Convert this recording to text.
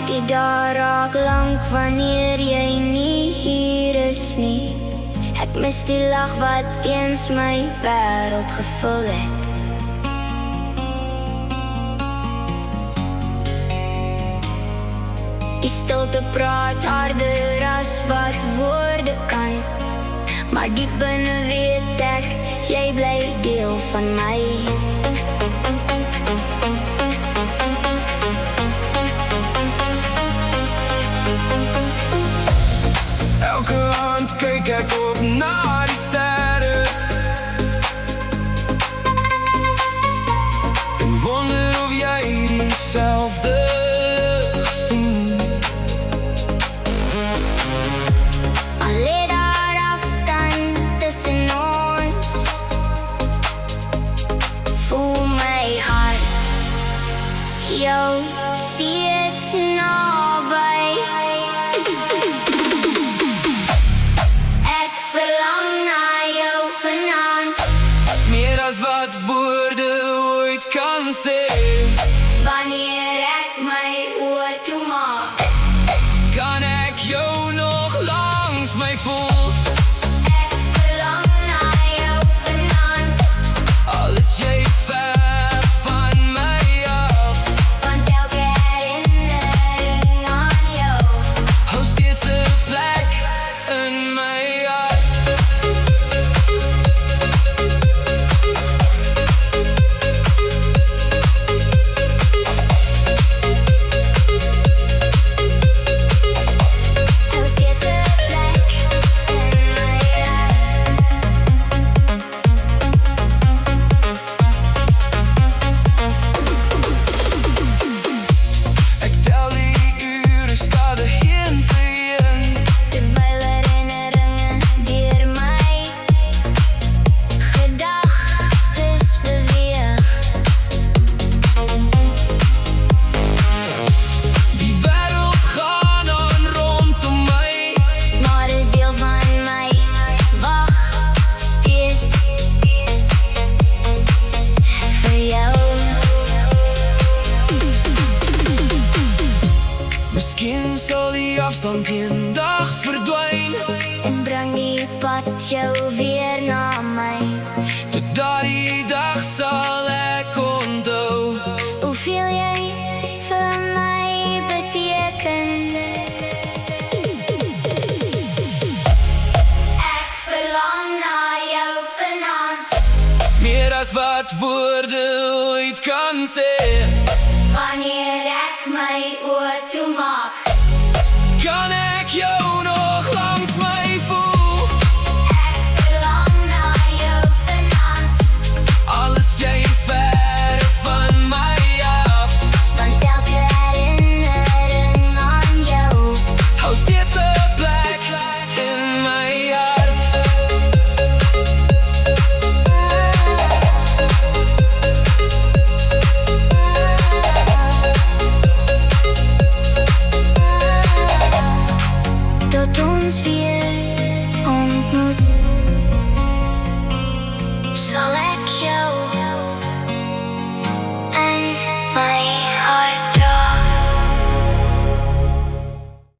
Die dae raak lank wanneer jy nie hier is nie. Ek mis die lag wat eens my wêreld gevul het. Die stilte praat harder as wat woorde kan, maar diep binne weet ek, jy bly deel van my. Elke aand kyk ek op na die sterre en wonder of jy dieselfde sien. Al lê daar afstand tussen ons, voel my hart jou steeds naby. As wat woorde ooit kan sê. Wanneer ek my oë toemaak, kan ek jou nog langs my voel. ek verlang na jou vanaand, Al is jy ver van my af, want elke herinnering aan jou hou steeds 'n plek in my hart. Miskien sal die afstand eendag verdwyn en bring die pad jou weer na my. Tot daardie dag sal ek onthou Hoeveel jy vir my beteken. Ek verlang na jou vanaand, meer as wat woorde ooit kan sê. wanneer ek my oë toemaak, Kan ek jou